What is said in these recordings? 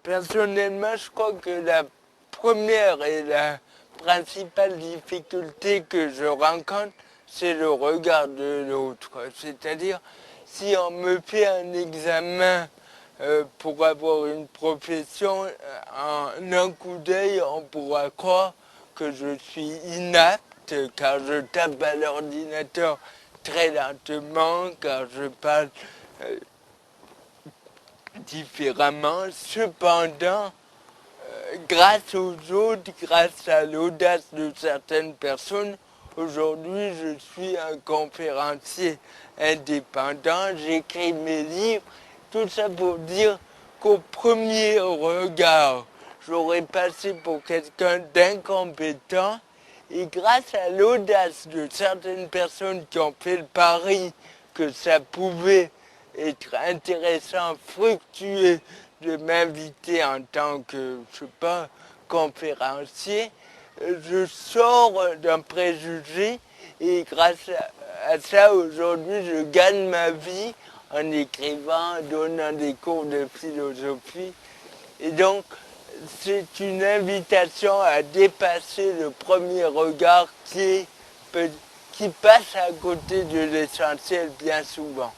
Personnellement, je crois que la première et la principale difficulté que je rencontre, c'est le regard de l'autre. C'est-à-dire, si on me fait un examen pour avoir une profession, en un coup d'œil, on pourra croire que je suis inapte, car je tape à l'ordinateur très lentement, car je parle différemment. Cependant, grâce aux autres, grâce à l'audace de certaines personnes, aujourd'hui je suis un conférencier indépendant, j'écris mes livres, tout ça pour dire qu'au premier regard, j'aurais passé pour quelqu'un d'incompétent et grâce à l'audace de certaines personnes qui ont fait le pari que ça pouvait être intéressant, fructueux de m'inviter en tant que, je sais pas, conférencier, je sors d'un préjugé et grâce à ça, aujourd'hui, je gagne ma vie en écrivant, donnant des cours de philosophie. Et donc, c'est une invitation à dépasser le premier regard qui passe à côté de l'essentiel bien souvent.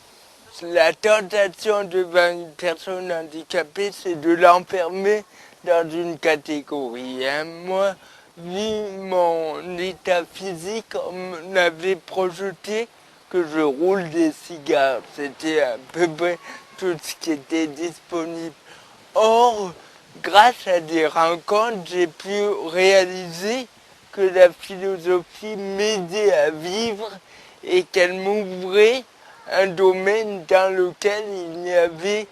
La tentation devant une personne handicapée, c'est de l'enfermer dans une catégorie. Moi, vu mon état physique, on avait projeté que je roule des cigares. C'était à peu près tout ce qui était disponible. Or, grâce à des rencontres, j'ai pu réaliser que la philosophie m'aidait à vivre et qu'elle m'ouvrait un domaine dans lequel il y avait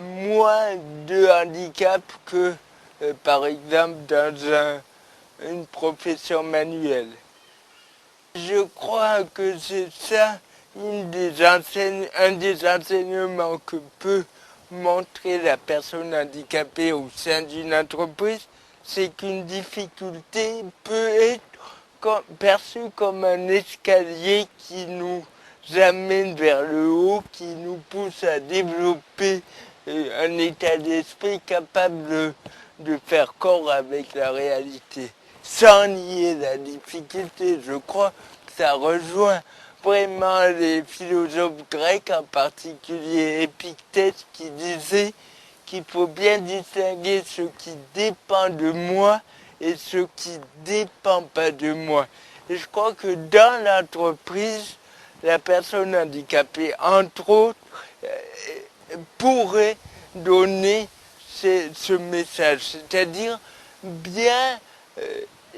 moins de handicap que, par exemple, dans une profession manuelle. Je crois que c'est ça un des enseignements que peut montrer la personne handicapée au sein d'une entreprise, c'est qu'une difficulté peut être perçue comme un escalier qui nous amène vers le haut, qui nous pousse à développer un état d'esprit capable de faire corps avec la réalité. Sans nier la difficulté, je crois que ça rejoint vraiment les philosophes grecs, en particulier Épictète, qui disait qu'il faut bien distinguer ce qui dépend de moi et ce qui ne dépend pas de moi. Et je crois que dans l'entreprise, la personne handicapée, entre autres, pourrait donner ce message, c'est-à-dire bien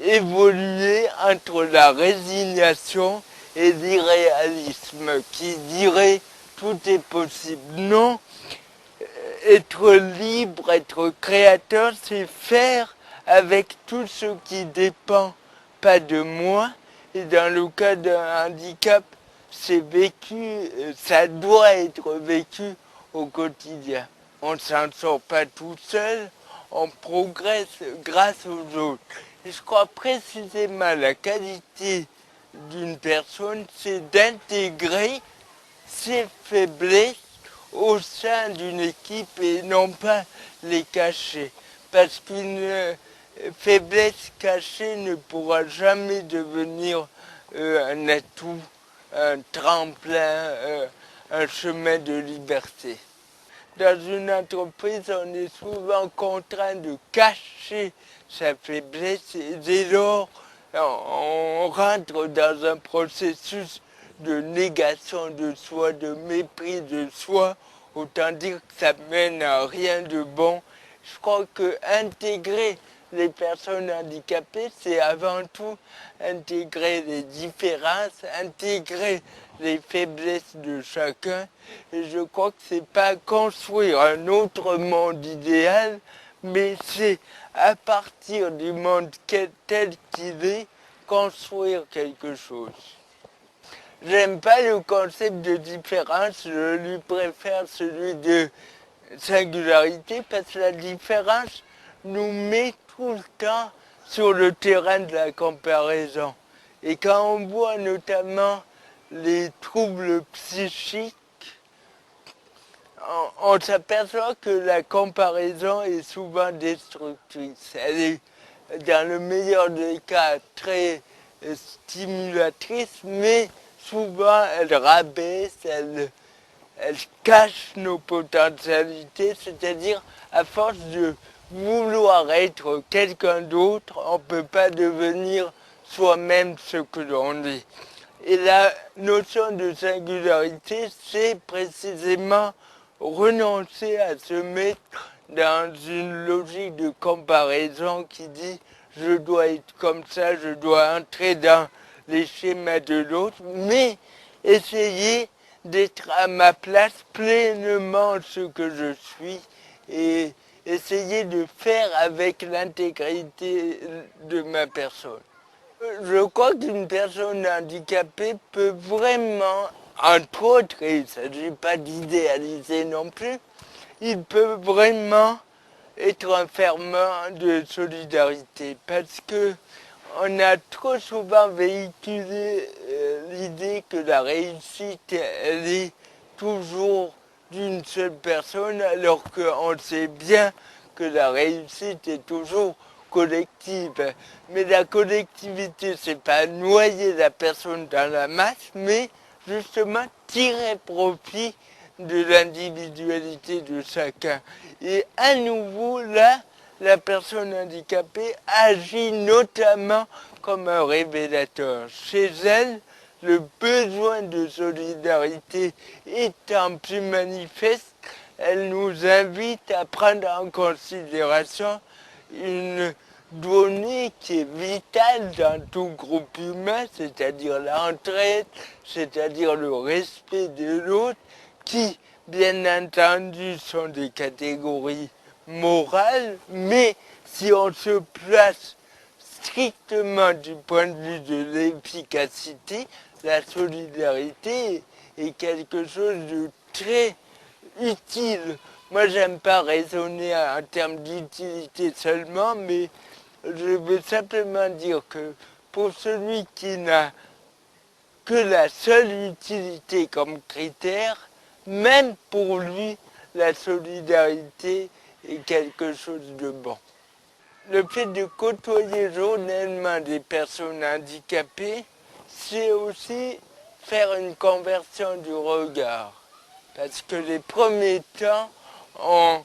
évoluer entre la résignation et l'irréalisme, qui dirait tout est possible. Non, être libre, être créateur, c'est faire avec tout ce qui dépend pas de moi. Et dans le cas d'un handicap, c'est vécu, ça doit être vécu au quotidien. On ne s'en sort pas tout seul, on progresse grâce aux autres. Et je crois précisément la qualité d'une personne, c'est d'intégrer ses faiblesses au sein d'une équipe et non pas les cacher. Parce qu'une faiblesse cachée ne pourra jamais devenir un atout, un tremplin, un chemin de liberté. Dans une entreprise, on est souvent contraint de cacher sa faiblesse et dès lors, on rentre dans un processus de négation de soi, de mépris de soi, autant dire que ça mène à rien de bon. Je crois que intégrer les personnes handicapées, c'est avant tout intégrer les différences, intégrer les faiblesses de chacun. Et je crois que c'est pas construire un autre monde idéal, mais c'est à partir du monde tel qu'il est, construire quelque chose. J'aime pas le concept de différence, je lui préfère celui de singularité parce que la différence nous met tout le temps sur le terrain de la comparaison. Et quand on voit notamment les troubles psychiques, on s'aperçoit que la comparaison est souvent destructrice. Elle est, dans le meilleur des cas, très stimulatrice, mais souvent elle rabaisse, elle cache nos potentialités, c'est-à-dire à force de vouloir être quelqu'un d'autre, on ne peut pas devenir soi-même ce que l'on est. Et la notion de singularité, c'est précisément renoncer à se mettre dans une logique de comparaison qui dit je dois être comme ça, je dois entrer dans les schémas de l'autre, mais essayer d'être à ma place pleinement ce que je suis et essayer de faire avec l'intégrité de ma personne. Je crois qu'une personne handicapée peut vraiment, entre autres, et il ne s'agit pas d'idéaliser non plus, il peut vraiment être un ferment de solidarité parce que on a trop souvent véhiculé l'idée que la réussite, elle est toujours d'une seule personne, alors qu'on sait bien que la réussite est toujours collective. Mais la collectivité, c'est pas noyer la personne dans la masse, mais justement tirer profit de l'individualité de chacun. Et à nouveau, là, la personne handicapée agit notamment comme un révélateur. Chez elle, le besoin de solidarité étant plus manifeste, elle nous invite à prendre en considération une donnée qui est vitale dans tout groupe humain, c'est-à-dire l'entraide, c'est-à-dire le respect de l'autre, qui, bien entendu, sont des catégories morales, mais si on se place strictement du point de vue de l'efficacité, la solidarité est quelque chose de très utile. Moi, j'aime pas raisonner en termes d'utilité seulement, mais je veux simplement dire que pour celui qui n'a que la seule utilité comme critère, même pour lui, la solidarité est quelque chose de bon. Le fait de côtoyer journellement des personnes handicapées, c'est aussi faire une conversion du regard. Parce que les premiers temps, on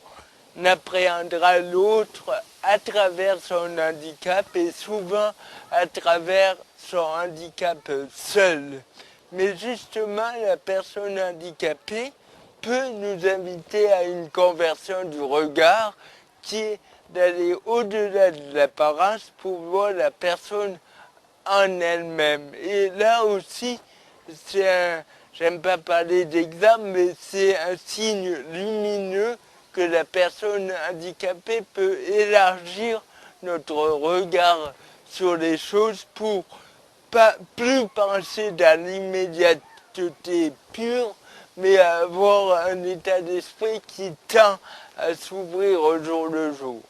appréhendera l'autre à travers son handicap et souvent à travers son handicap seul. Mais justement, la personne handicapée peut nous inviter à une conversion du regard qui est d'aller au-delà de l'apparence pour voir la personne en elle-même. Et là aussi, j'aime pas parler d'exemple, mais c'est un signe lumineux que la personne handicapée peut élargir notre regard sur les choses pour pas plus penser dans l'immédiateté pure, mais avoir un état d'esprit qui tend à s'ouvrir au jour le jour.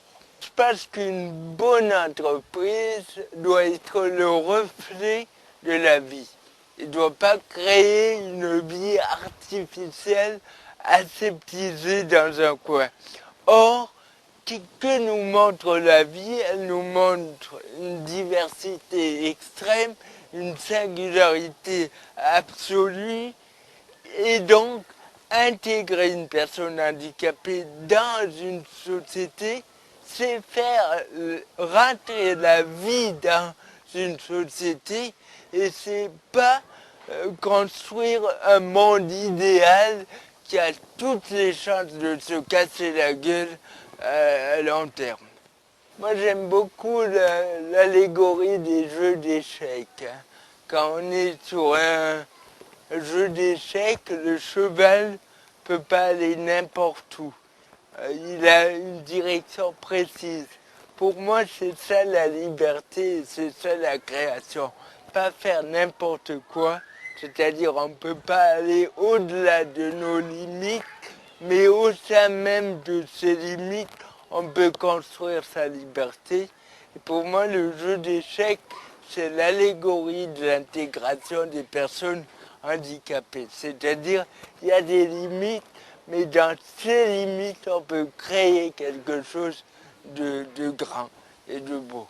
Je pense qu'une bonne entreprise doit être le reflet de la vie. Il ne doit pas créer une vie artificielle aseptisée dans un coin. Or, que nous montre la vie? Elle nous montre une diversité extrême, une singularité absolue, et donc intégrer une personne handicapée dans une société, c'est faire rentrer la vie dans une société et c'est pas construire un monde idéal qui a toutes les chances de se casser la gueule à long terme. Moi j'aime beaucoup l'allégorie des jeux d'échecs. Quand on est sur un jeu d'échecs, le cheval ne peut pas aller n'importe où. Il a une direction précise. Pour moi, c'est ça la liberté, c'est ça la création. Pas faire n'importe quoi, c'est-à-dire on ne peut pas aller au-delà de nos limites, mais au sein même de ces limites, on peut construire sa liberté. Et pour moi, le jeu d'échecs, c'est l'allégorie de l'intégration des personnes handicapées. C'est-à-dire, il y a des limites, mais dans ses limites, on peut créer quelque chose de grand et de beau.